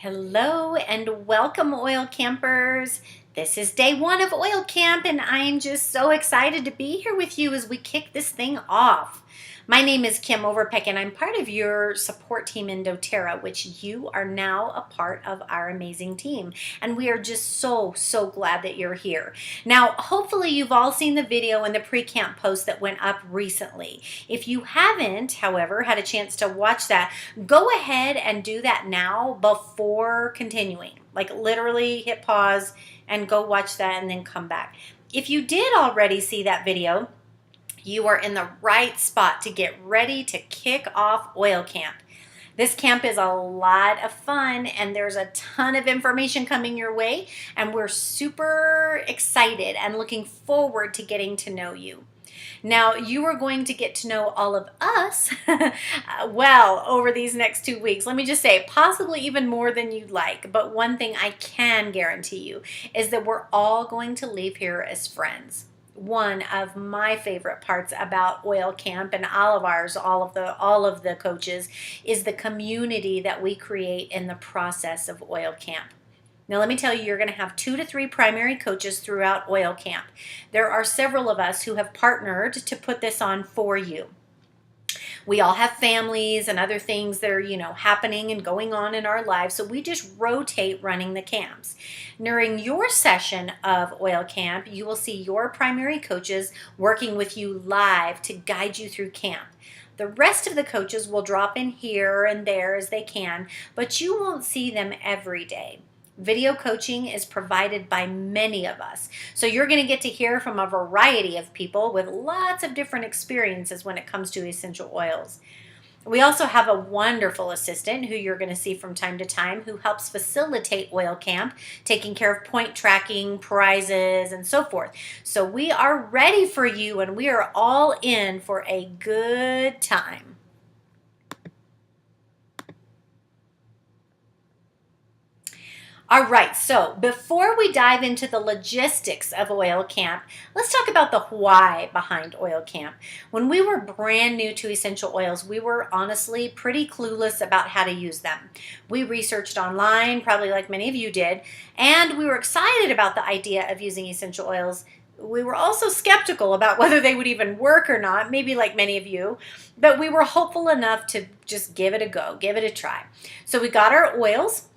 Hello and welcome, oil campers. This is day one of oil camp, and I am just so excited to be here with you as we kick this thing off. My name is Kim Overpeck, and I'm part of your support team in doTERRA, which you are now a part of our amazing team. And we are just so glad that you're here. Now, hopefully you've all seen the video and the pre-camp post that went up recently. If you haven't, however, had a chance to watch that, go ahead and do that now before continuing. Like literally hit pause and go watch that and then come back. If you did already see that video, you are in the right spot to get ready to kick off oil camp. This camp is a lot of fun, and there's a ton of information coming your way, and we're super excited and looking forward to getting to know you. Now, you are going to get to know all of us well over these next 2 weeks. Let me just say, possibly even more than you'd like. But one thing I can guarantee you is that we're all going to leave here as friends. One of my favorite parts about oil camp and all of the coaches is the community that we create in the process of oil camp. Now, let me tell you, you're going to have 2 to 3 primary coaches throughout oil camp. There are several of us who have partnered to put this on for you. We all have families and other things that are, happening and going on in our lives, so we just rotate running the camps. During your session of oil camp, you will see your primary coaches working with you live to guide you through camp. The rest of the coaches will drop in here and there as they can, but you won't see them every day. Video coaching is provided by many of us. So you're going to get to hear from a variety of people with lots of different experiences when it comes to essential oils. We also have a wonderful assistant who you're going to see from time to time who helps facilitate oil camp, taking care of point tracking, prizes, and so forth. So we are ready for you, and we are all in for a good time. All right, so before we dive into the logistics of oil camp, let's talk about the why behind oil camp. When we were brand new to essential oils, we were honestly pretty clueless about how to use them. We researched online, probably like many of you did, and we were excited about the idea of using essential oils. We were also skeptical about whether they would even work or not, maybe like many of you, but we were hopeful enough to just give it a go, give it a try. So we got our oils,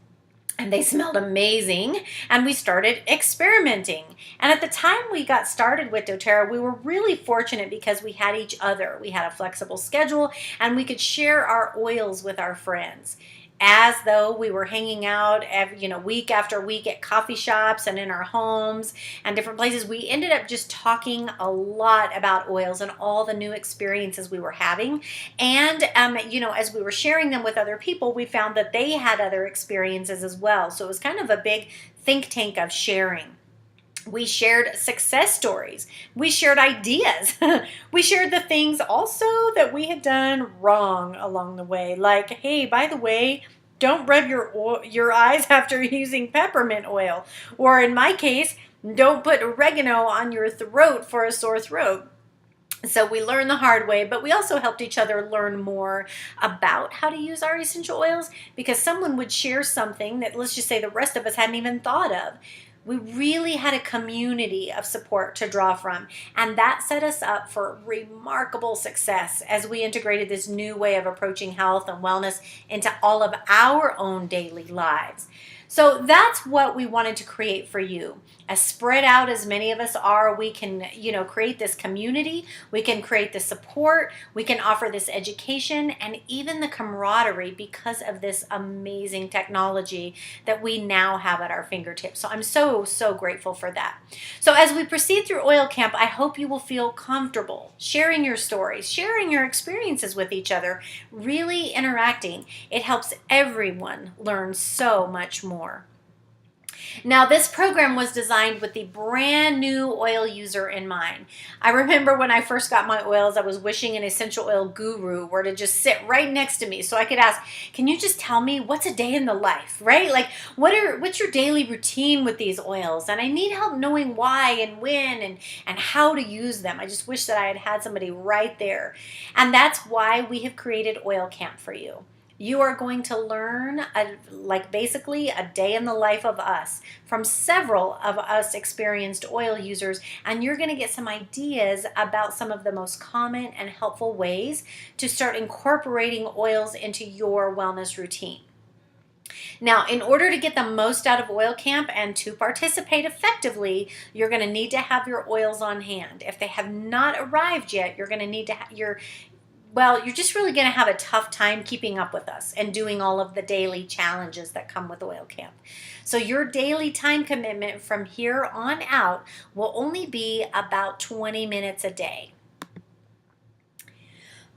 and they smelled amazing, and we started experimenting. And at the time we got started with doTERRA, we were really fortunate because we had each other. We had a flexible schedule, and we could share our oils with our friends, as though we were hanging out week after week at coffee shops and in our homes and different places. We ended up just talking a lot about oils and all the new experiences we were having. And, as we were sharing them with other people, we found that they had other experiences as well. So it was kind of a big think tank of sharing. We shared success stories. We shared ideas. We shared the things also that we had done wrong along the way. Like, hey, by the way, don't rub your eyes after using peppermint oil. Or in my case, don't put oregano on your throat for a sore throat. So we learned the hard way, but we also helped each other learn more about how to use our essential oils, because someone would share something that, let's just say, the rest of us hadn't even thought of. We really had a community of support to draw from, and that set us up for remarkable success as we integrated this new way of approaching health and wellness into all of our own daily lives. So that's what we wanted to create for you. As spread out as many of us are, we can, create this community, we can create the support, we can offer this education, and even the camaraderie because of this amazing technology that we now have at our fingertips. So I'm so grateful for that. So as we proceed through oil camp, I hope you will feel comfortable sharing your stories, sharing your experiences with each other, really interacting. It helps everyone learn so much more. Now, this program was designed with the brand new oil user in mind. I remember when I first got my oils, I was wishing an essential oil guru were to just sit right next to me so I could ask, can you just tell me what's a day in the life, right? Like, what's your daily routine with these oils? And I need help knowing why and when and how to use them. I just wish that I had somebody right there. And that's why we have created Oil Camp for you. You are going to learn basically a day in the life of us from several of us experienced oil users, and you're going to get some ideas about some of the most common and helpful ways to start incorporating oils into your wellness routine. Now, in order to get the most out of Oil Camp and to participate effectively, you're going to need to have your oils on hand. If they have not arrived yet, you're going to need to have you're just really going to have a tough time keeping up with us and doing all of the daily challenges that come with Oil Camp. So your daily time commitment from here on out will only be about 20 minutes a day.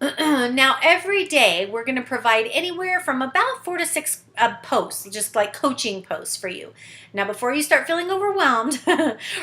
Now, every day we're going to provide anywhere from about 4 to 6 posts, just like coaching posts for you. Now, before you start feeling overwhelmed,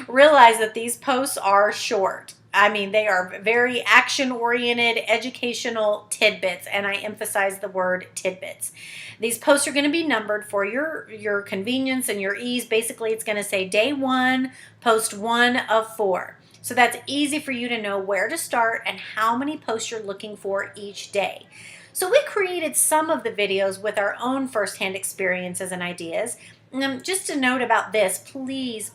realize that these posts are short. I mean, they are very action-oriented, educational tidbits, and I emphasize the word tidbits. These posts are going to be numbered for your convenience and your ease. Basically, it's going to say day 1, post 1 of 4. So that's easy for you to know where to start and how many posts you're looking for each day. So we created some of the videos with our own firsthand experiences and ideas. Just a note about this, please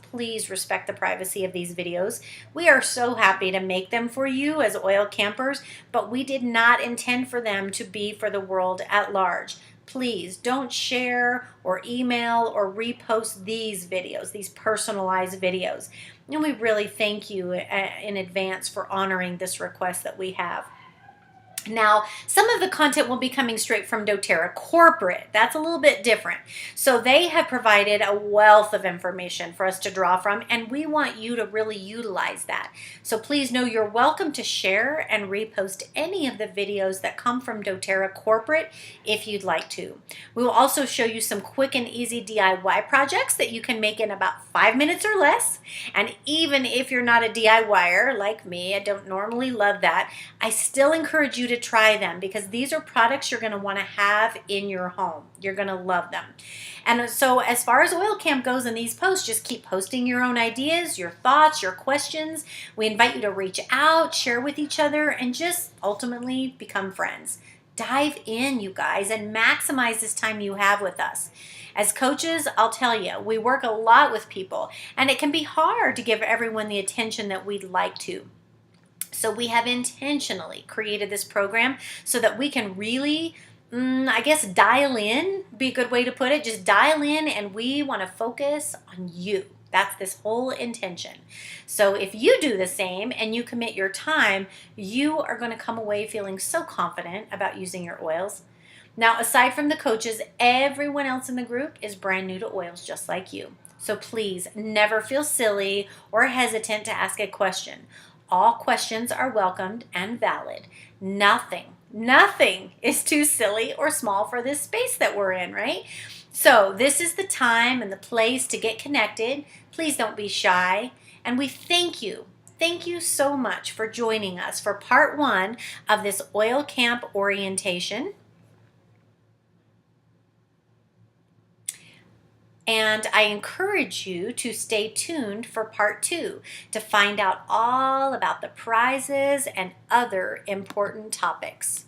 respect the privacy of these videos. We are so happy to make them for you as oil campers, but we did not intend for them to be for the world at large. Please don't share or email or repost these videos, these personalized videos. And we really thank you in advance for honoring this request that we have. Now, some of the content will be coming straight from doTERRA corporate. That's a little bit different. So they have provided a wealth of information for us to draw from, and we want you to really utilize that. So please know you're welcome to share and repost any of the videos that come from doTERRA corporate if you'd like to. We will also show you some quick and easy DIY projects that you can make in about 5 minutes or less. And even if you're not a DIYer like me, I don't normally love that, I still encourage you to try them because these are products you're going to want to have in your home. You're going to love them. And so as far as Oil Camp goes in these posts, just keep posting your own ideas, your thoughts, your questions. We invite you to reach out, share with each other, and just ultimately become friends. Dive in, you guys, and maximize this time you have with us. As coaches, I'll tell you, we work a lot with people, and it can be hard to give everyone the attention that we'd like to. So we have intentionally created this program so that we can really, dial in, be a good way to put it. Just dial in, and we want to focus on you. That's this whole intention. So if you do the same and you commit your time, you are going to come away feeling so confident about using your oils. Now, aside from the coaches, everyone else in the group is brand new to oils just like you. So please never feel silly or hesitant to ask a question. All questions are welcomed and valid. Nothing is too silly or small for this space that we're in, right? So this is the time and the place to get connected. Please don't be shy. And we thank you. Thank you so much for joining us for part 1 of this Oil Camp orientation. And I encourage you to stay tuned for part 2 to find out all about the prizes and other important topics.